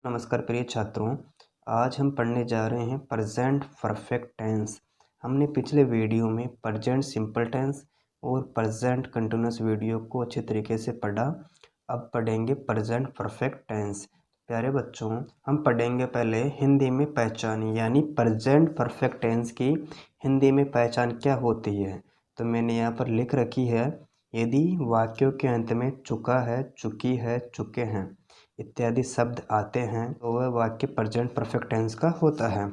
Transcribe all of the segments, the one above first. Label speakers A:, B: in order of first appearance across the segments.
A: नमस्कार प्रिय छात्रों, आज हम पढ़ने जा रहे हैं प्रेजेंट परफेक्ट टेंस। हमने पिछले वीडियो में प्रेजेंट सिंपल टेंस और प्रेजेंट कंटिन्यूअस वीडियो को अच्छे तरीके से पढ़ा। अब पढ़ेंगे प्रेजेंट परफेक्ट टेंस। प्यारे बच्चों, हम पढ़ेंगे पहले हिंदी में पहचान, यानी प्रेजेंट परफेक्ट टेंस की हिंदी में पहचान क्या होती है। तो मैंने यहाँ पर लिख रखी है, यदि वाक्यों के अंत में चुका है, चुकी है, चुके हैं इत्यादि शब्द आते हैं तो वह वाक्य प्रेजेंट परफेक्ट टेंस का होता है।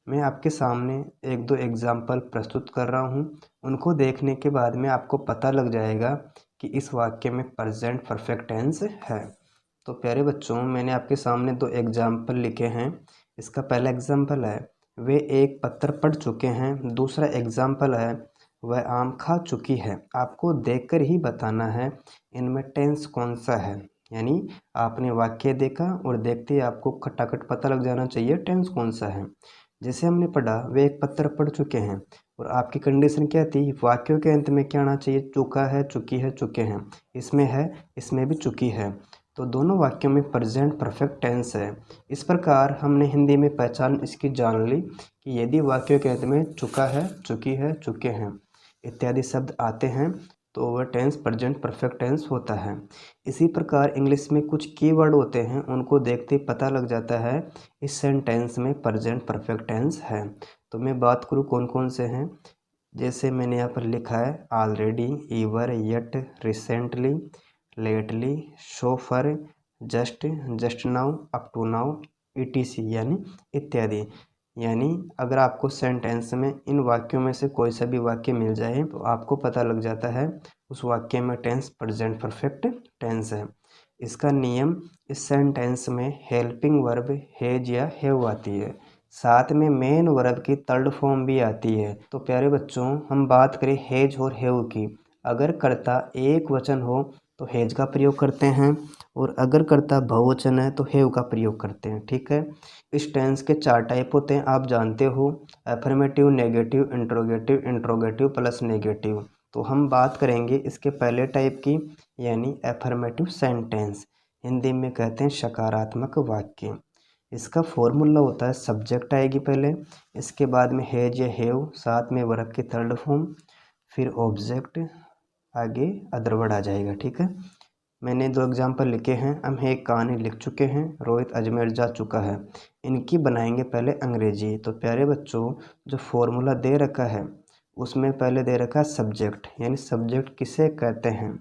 A: मैं आपके सामने एक दो एग्जाम्पल प्रस्तुत कर रहा हूँ, उनको देखने के बाद में आपको पता लग जाएगा कि इस वाक्य में प्रेजेंट परफेक्ट टेंस है। तो प्यारे बच्चों, मैंने आपके सामने दो एग्जाम्पल लिखे हैं। इसका पहला एग्जाम्पल है, वे एक पत्र पढ़ चुके हैं। दूसरा एग्जाम्पल है, वह आम खा चुकी है। आपको देखकर ही बताना है इनमें टेंस कौन सा है, यानी आपने वाक्य देखा और देखते ही आपको खटाखट पता लग जाना चाहिए टेंस कौन सा है। जैसे हमने पढ़ा, वे एक पत्र पढ़ चुके हैं, और आपकी कंडीशन क्या थी, वाक्यों के अंत में क्या आना चाहिए, चुका है, चुकी है, चुके हैं। इसमें है, इसमें भी चुकी है, तो दोनों वाक्यों में प्रेजेंट परफेक्ट टेंस है। इस प्रकार हमने हिंदी में पहचान इसकी जान ली कि यदि वाक्यों के अंत में चुका है, चुकी है, चुके हैं इत्यादि शब्द आते हैं तो वह टेंस प्रेजेंट परफेक्ट टेंस होता है। इसी प्रकार इंग्लिश में कुछ कीवर्ड होते हैं, उनको देखते ही पता लग जाता है इस सेंटेंस में प्रेजेंट परफेक्ट टेंस है। तो मैं बात करूँ कौन कौन से हैं। जैसे मैंने यहाँ पर लिखा है, already, ever, yet, recently, lately, so far, just, just now, up to now, ETC यानी इत्यादि। यानी अगर आपको सेंटेंस में इन वाक्यों में से कोई सा भी वाक्य मिल जाए तो आपको पता लग जाता है उस वाक्य में टेंस प्रेजेंट परफेक्ट टेंस है। इसका नियम, इस सेंटेंस में हेल्पिंग वर्ब हैज या हैव आती है, साथ में मेन वर्ब की थर्ड फॉर्म भी आती है। तो प्यारे बच्चों, हम बात करें हैज और हैव की, अगर कर्ता एक वचन हो तो हैज का प्रयोग करते हैं, और अगर कर्ता बहुवचन है तो हैव का प्रयोग करते हैं। ठीक है। इस टेंस के चार टाइप होते हैं, आप जानते हो, affirmative, negative, interrogative, interrogative plus negative. तो हम बात करेंगे इसके पहले टाइप की, यानी अफर्मेटिव सेंटेंस, हिंदी में कहते हैं सकारात्मक वाक्य। इसका फॉर्मूला होता है, सब्जेक्ट आएगी पहले, इसके बाद में हैज या हैव, साथ में वर्ब की थर्ड फॉर्म, फिर ऑब्जेक्ट, आगे अदर वर्ड आ जाएगा। ठीक है। मैंने दो एग्जाम्पल लिखे हैं। हम एक कहानी लिख चुके हैं, रोहित अजमेर जा चुका है। इनकी बनाएंगे पहले अंग्रेजी। तो प्यारे बच्चों, जो फॉर्मूला दे रखा है उसमें पहले दे रखा है सब्जेक्ट, यानी सब्जेक्ट किसे कहते हैं।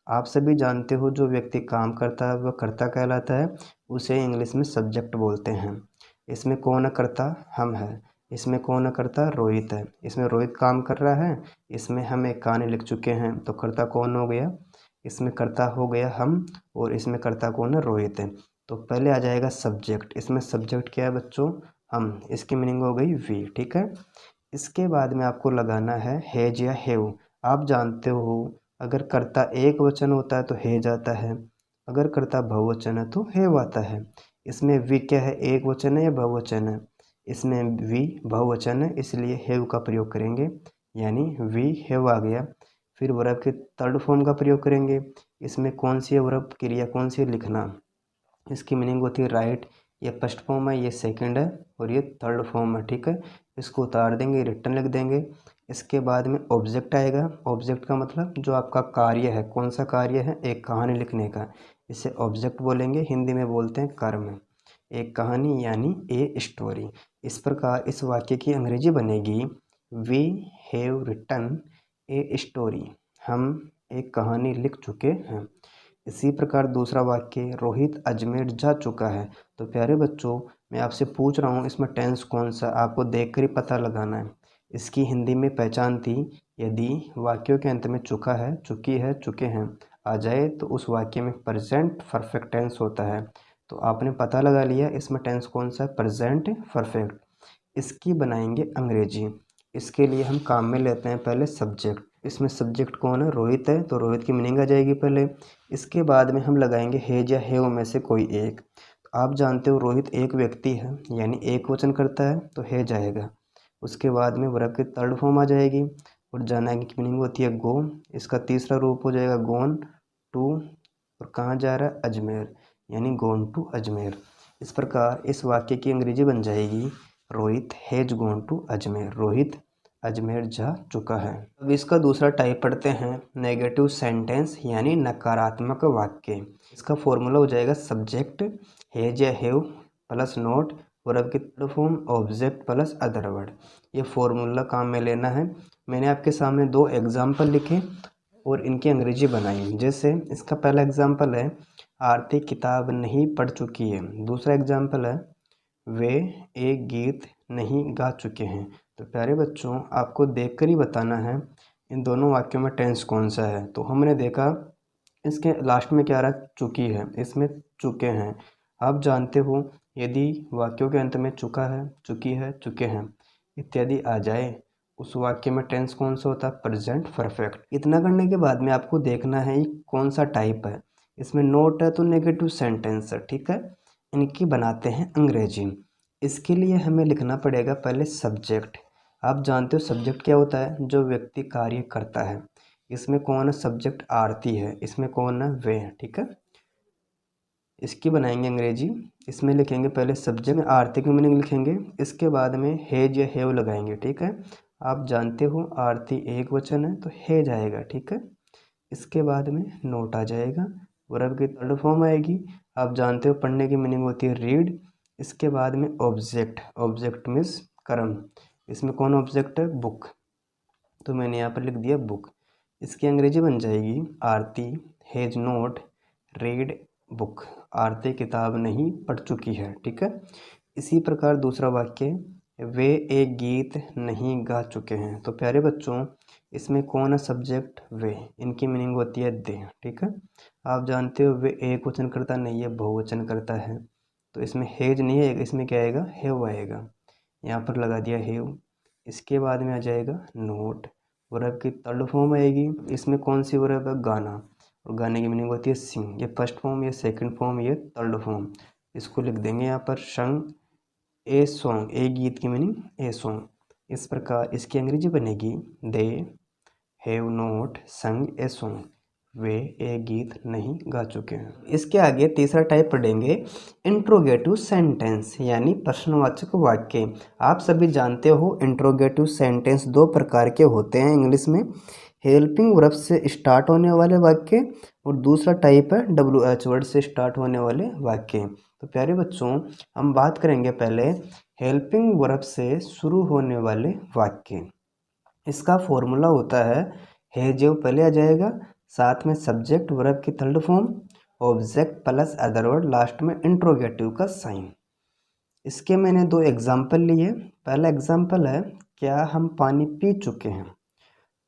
A: आप सभी जानते हो, जो व्यक्ति काम करता है वह कर्ता कहलाता है, उसे इंग्लिश में सब्जेक्ट बोलते हैं। इसमें कौन है कर्ता, हम है। इसमें कौन है कर्ता, रोहित है। इसमें रोहित काम कर रहा है, इसमें हम एक कहानी लिख चुके हैं, तो कर्ता कौन हो गया, इसमें कर्ता हो गया हम, और इसमें कर्ता कौन है, रोहित है। तो पहले आ जाएगा सब्जेक्ट। इसमें सब्जेक्ट क्या है बच्चों, हम, इसकी मीनिंग हो गई वी। ठीक है। इसके बाद में आपको लगाना है हैज या हैव। आप जानते हो, अगर कर्ता एक वचन होता है तो हैज आता है, अगर कर्ता बहुवचन है तो हैव आता है। इसमें वी क्या है, एक वचन है या बहुवचन है, इसमें वी बहुवचन है, इसलिए हैव का प्रयोग करेंगे, यानी वी हैव आ गया। फिर वर्ब के थर्ड फॉर्म का प्रयोग करेंगे। इसमें कौन सी है वर्ब, क्रिया कौन सी है, लिखना। इसकी मीनिंग होती है राइट। ये फर्स्ट फॉर्म है, ये सेकंड है, और ये थर्ड फॉर्म है। ठीक है। इसको उतार देंगे, रिटर्न लिख देंगे। इसके बाद में ऑब्जेक्ट आएगा। ऑब्जेक्ट का मतलब जो आपका कार्य है, कौन सा कार्य है, एक कहानी लिखने का, इसे ऑब्जेक्ट बोलेंगे, हिंदी में बोलते हैं कर्म। एक कहानी यानी ए स्टोरी। इस प्रकार इस वाक्य की अंग्रेजी बनेगी, we have written a story, हम एक कहानी लिख चुके हैं। इसी प्रकार दूसरा वाक्य, रोहित अजमेर जा चुका है। तो प्यारे बच्चों, मैं आपसे पूछ रहा हूँ इसमें टेंस कौन सा, आपको देखकर ही पता लगाना है। इसकी हिंदी में पहचान थी, यदि वाक्यों के अंत में चुका है, चुकी है, चुके हैं आ जाए तो उस वाक्य में प्रेजेंट परफेक्ट टेंस होता है। तो आपने पता लगा लिया इसमें टेंस कौन सा है, प्रेजेंट परफेक्ट। इसकी बनाएंगे अंग्रेजी। इसके लिए हम काम में लेते हैं पहले सब्जेक्ट। इसमें सब्जेक्ट कौन है, रोहित है, तो रोहित की मीनिंग आ जाएगी पहले। इसके बाद में हम लगाएंगे हैज या हैव में से कोई एक। तो आप जानते हो रोहित एक व्यक्ति है, यानी एक वचन करता है तो हैज आएगा। उसके बाद में वर्ब की थर्ड फॉर्म आ जाएगी, और जाना की मीनिंग होती है गो। इसका तीसरा रूप हो जाएगा गोन टू, और कहाँ जा रहा है, अजमेर, यानी गोन टू अजमेर। इस प्रकार इस वाक्य की अंग्रेजी बन जाएगी Rohit has gone to Ajmer. Rohit Ajmer जा चुका है। अब इसका दूसरा टाइप पढ़ते हैं, नेगेटिव सेंटेंस यानी नकारात्मक वाक्य। इसका फॉर्मूला हो जाएगा सब्जेक्ट हैज या हैव प्लस नोट वर्ब की third form object plus other word. ये फॉर्मूला काम में लेना है। मैंने आपके सामने दो एग्जाम्पल लिखे और इनकी अंग्रेजी बनाई। जैसे इसका पहला एग्जाम्पल है आरती किताब नहीं पढ़ चुकी है। दूसरा एग्जाम्पल है वे एक गीत नहीं गा चुके हैं। तो प्यारे बच्चों, आपको देखकर ही बताना है इन दोनों वाक्यों में टेंस कौन सा है। तो हमने देखा इसके लास्ट में क्या रहा, चुकी है, इसमें चुके हैं। आप जानते हो यदि वाक्यों के अंत में चुका है, चुकी है, चुके हैं इत्यादि आ जाए, उस वाक्य में टेंस कौन सा होता है, प्रेजेंट परफेक्ट। इतना करने के बाद में आपको देखना है ये कौन सा टाइप है। इसमें नोट है तो नेगेटिव सेंटेंस है, ठीक है। इनकी बनाते हैं अंग्रेजी। इसके लिए हमें लिखना पड़ेगा पहले सब्जेक्ट। आप जानते हो सब्जेक्ट क्या होता है, जो व्यक्ति कार्य करता है। इसमें कौन है, सब्जेक्ट आरती है, इसमें कौन है, वे है, ठीक है। इसकी बनाएंगे अंग्रेजी। इसमें लिखेंगे पहले सब्जेक्ट में आरती की मीनिंग लिखेंगे, इसके बाद में हैज या हैव लगाएंगे, ठीक है। आप जानते हो आरती एक वचन है तो हैज आएगा, ठीक है। इसके बाद में नोट आ जाएगा, वर्ब की थर्ड फॉर्म आएगी। आप जानते हो पढ़ने की मीनिंग होती है रीड। इसके बाद में ऑब्जेक्ट, ऑब्जेक्ट मीन्स कर्म। इसमें कौन ऑब्जेक्ट है, बुक, तो मैंने यहाँ पर लिख दिया बुक। इसकी अंग्रेजी बन जाएगी आरती हैज नोट रीड बुक। आरती किताब नहीं पढ़ चुकी है, ठीक है। इसी प्रकार दूसरा वाक्य, वे एक गीत नहीं गा चुके हैं। तो प्यारे बच्चों, इसमें कौन है सब्जेक्ट, वे, इनकी मीनिंग होती है दे, ठीक है। आप जानते हो वे एक वचन करता नहीं है, बहुवचन करता है। तो इसमें हेज नहीं है, इसमें क्या आएगा, हैव आएगा। यहाँ पर लगा दिया हैव। इसके बाद में आ जाएगा नोट, वर्ब की थर्ड फॉर्म आएगी। इसमें कौन सी वर्ब है, गाना, और गाने की मीनिंग होती है सिंग। ये फर्स्ट फॉर्म, ये सेकंड फॉर्म, ये थर्ड फॉर्म। इसको लिख देंगे यहाँ पर संग ए सॉन्ग, ए गीत की मीनिंग ए सॉन्ग। इस प्रकार इसकी अंग्रेजी बनेगी दे हैव नॉट संग ए सॉन्ग। वे एक गीत नहीं गा चुके हैं। इसके आगे तीसरा टाइप पढ़ेंगे इंट्रोगेटिव सेंटेंस यानी प्रश्नवाचक वाक्य। आप सभी जानते हो इंट्रोगेटिव सेंटेंस दो प्रकार के होते हैं इंग्लिश में, हेल्पिंग वर्ब से स्टार्ट होने वाले वाक्य और दूसरा टाइप है WH वर्ड से स्टार्ट होने वाले वाक्य। तो प्यारे बच्चों, हम बात करेंगे पहले हेल्पिंग वर्ब से शुरू होने वाले वाक्य। इसका फॉर्मूला होता है हैज पहले आ जाएगा, साथ में सब्जेक्ट वर्ब की third form object plus other word, last में इंट्रोगेटिव का साइन। इसके मैंने दो एग्जाम्पल लिए। पहला एग्जाम्पल है क्या हम पानी पी चुके हैं।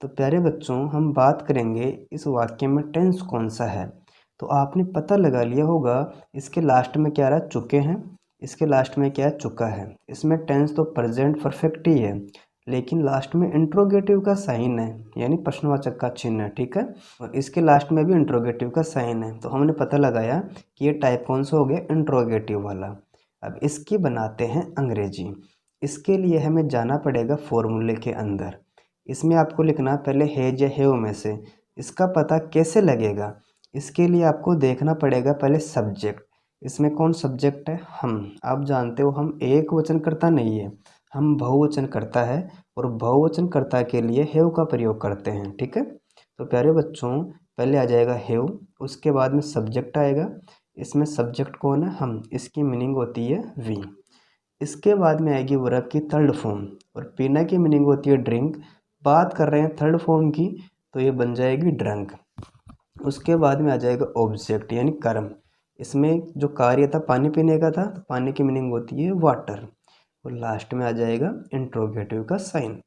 A: तो प्यारे बच्चों, हम बात करेंगे इस वाक्य में टेंस कौन सा है। तो आपने पता लगा लिया होगा इसके लास्ट में क्या रहा, चुके हैं, इसके लास्ट में क्या है, चुका है। इसमें टेंस तो प्रेजेंट परफेक्ट ही है, लेकिन लास्ट में इंट्रोगेटिव का साइन है यानी प्रश्नवाचक का चिन्ह है, ठीक है। और इसके लास्ट में भी इंट्रोगेटिव का साइन है। तो हमने पता लगाया कि ये टाइप कौन सा हो गया, इंट्रोगेटिव वाला। अब इसकी बनाते हैं अंग्रेजी। इसके लिए हमें जाना पड़ेगा फॉर्मूले के अंदर। इसमें आपको लिखना पहले हैज या हैव में से। इसका पता कैसे लगेगा, इसके लिए आपको देखना पड़ेगा पहले सब्जेक्ट। इसमें कौन सब्जेक्ट है, हम। आप जानते हो हम एक वचन करता नहीं है, हम बहुवचन करता है, और बहुवचन कर्ता के लिए हैव का प्रयोग करते हैं, ठीक है। तो प्यारे बच्चों, पहले आ जाएगा हैव, उसके बाद में सब्जेक्ट आएगा। इसमें सब्जेक्ट कौन है, हम, इसकी मीनिंग होती है वी। इसके बाद में आएगी वर्ब की थर्ड फॉर्म, और पीना की मीनिंग होती है ड्रिंक। बात कर रहे हैं थर्ड फॉर्म की, तो ये बन जाएगी ड्रंक। उसके बाद में आ जाएगा ऑब्जेक्ट यानी कर्म। इसमें जो कार्य था पानी पीने का था, तो पानी की मीनिंग होती है वाटर। और लास्ट में आ जाएगा इंट्रोगेटिव का साइन।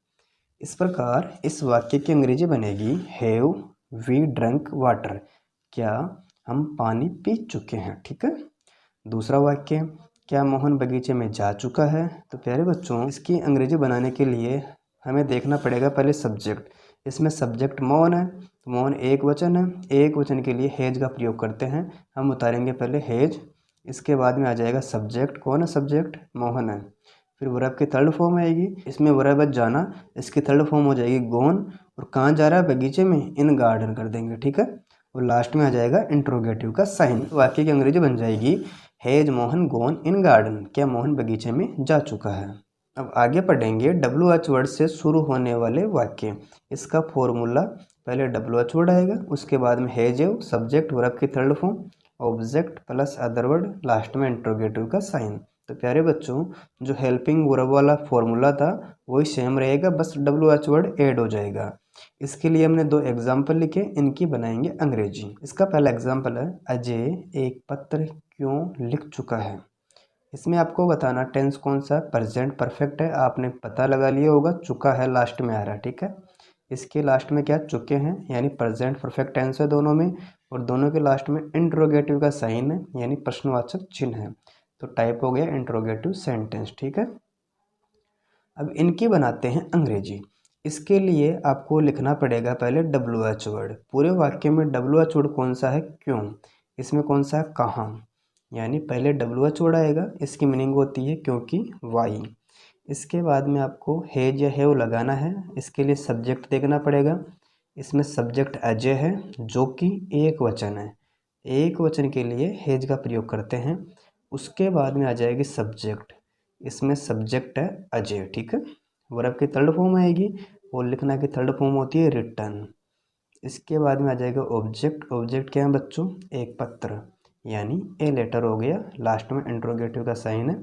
A: इस प्रकार इस वाक्य की अंग्रेजी बनेगी हैव वी ड्रंक वाटर। क्या हम पानी पी चुके हैं, ठीक है। दूसरा वाक्य, क्या मोहन बगीचे में जा चुका है। तो प्यारे बच्चों, इसकी अंग्रेजी बनाने के लिए हमें देखना पड़ेगा पहले सब्जेक्ट। इसमें सब्जेक्ट मोहन है, तो मोहन एक वचन है, एक वचन के लिए हैज का प्रयोग करते हैं। हम उतारेंगे पहले हैज। इसके बाद में आ जाएगा सब्जेक्ट, कौन है सब्जेक्ट, मोहन है। फिर वर्ब की थर्ड फॉर्म आएगी, इसमें वर्ब है जाना, इसकी थर्ड फॉर्म हो जाएगी गोन, और कहाँ जा रहा है, बगीचे में, इन गार्डन कर देंगे, ठीक है। और लास्ट में आ जाएगा इंट्रोगेटिव का साइन। वाक्य की अंग्रेजी बन जाएगी has Mohan gone in garden, क्या मोहन बगीचे में जा चुका है। अब आगे पढ़ेंगे WH वर्ड से शुरू होने वाले वाक्य। इसका फॉर्मूला, पहले WH वर्ड आएगा, उसके बाद में हैज सब्जेक्ट वर्ब की third form, object plus other word, last में इंट्रोगेटिव का साइन। तो प्यारे बच्चों, जो हेल्पिंग वर्ब वाला फॉर्मूला था वही सेम रहेगा, बस WH वर्ड ऐड हो जाएगा। इसके लिए हमने दो एग्जाम्पल लिखे, इनकी बनाएंगे अंग्रेजी। इसका पहला एग्जाम्पल है, अजय एक पत्र क्यों लिख चुका है। इसमें आपको बताना टेंस कौन सा, प्रेजेंट परफेक्ट है, आपने पता लगा लिया होगा, चुका है लास्ट में आ रहा है, ठीक है। इसके लास्ट में क्या, चुके हैं, यानी प्रेजेंट परफेक्ट टेंस है दोनों में, और दोनों के लास्ट में इंट्रोगेटिव का साइन है, यानी प्रश्नवाचक चिन्ह है, तो टाइप हो गया इंट्रोगेटिव सेंटेंस, ठीक है। अब इनकी बनाते हैं अंग्रेजी। इसके लिए आपको लिखना पड़ेगा पहले WH वर्ड। पूरे वाक्य में WH वर्ड कौन सा है, क्यों, इसमें कौन सा है, कहाँ, यानी पहले WH वर्ड आएगा, इसकी मीनिंग होती है क्योंकि, वाई। इसके बाद में आपको हैज या हैव लगाना है, इसके लिए सब्जेक्ट देखना पड़ेगा। इसमें सब्जेक्ट अजय है जो कि एक वचन है, एक वचन के लिए हैज का प्रयोग करते हैं। उसके बाद में आ जाएगी सब्जेक्ट, इसमें सब्जेक्ट है अजय, ठीक है। वर्ब की थर्ड फॉर्म आएगी और लिखना की थर्ड फॉर्म होती है रिटर्न। इसके बाद में आ जाएगा ऑब्जेक्ट, ऑब्जेक्ट क्या है बच्चों, एक पत्र, यानी ए लेटर हो गया, लास्ट में इंट्रोगेटिव का साइन है,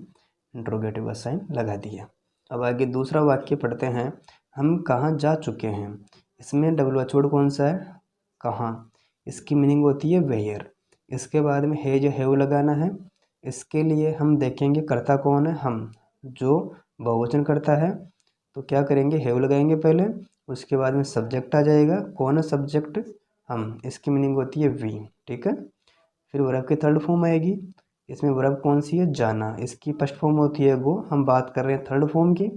A: इंट्रोगेटिव का साइन लगा दिया। अब आगे दूसरा वाक्य पढ़ते हैं, हम कहाँ जा चुके हैं। इसमें WH वर्ड कौन सा है, कहाँ, इसकी मीनिंग होती है वेयर। इसके बाद में हैज हैव लगाना है, इसके लिए हम देखेंगे करता कौन है, हम, जो बहुवचन करता है तो क्या करेंगे, हैव लगाएंगे पहले, उसके बाद में सब्जेक्ट आ जाएगा, कौन है सब्जेक्ट, हम, इसकी मीनिंग होती है वी, ठीक है। फिर वर्ब की थर्ड फॉर्म आएगी, इसमें वर्ब कौन सी है, जाना, इसकी फर्स्ट फॉर्म होती है गो, हम बात कर रहे हैं थर्ड फॉर्म की,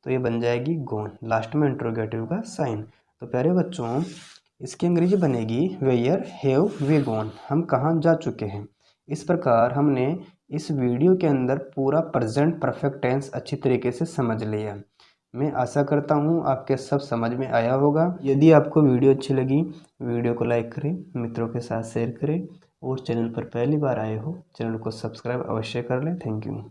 A: तो ये बन जाएगी गोन, लास्ट में इंट्रोगेटिव का साइन। तो प्यारे बच्चों, इसकी अंग्रेजी बनेगी वेयर हैव वी गॉन, हम कहाँ जा चुके हैं। इस प्रकार हमने इस वीडियो के अंदर पूरा प्रेजेंट परफेक्ट टेंस अच्छी तरीके से समझ लिया। मैं आशा करता हूँ आपके सब समझ में आया होगा। यदि आपको वीडियो अच्छी लगी, वीडियो को लाइक करें, मित्रों के साथ शेयर करें, और चैनल पर पहली बार आए हो चैनल को सब्सक्राइब अवश्य कर लें। Thank you.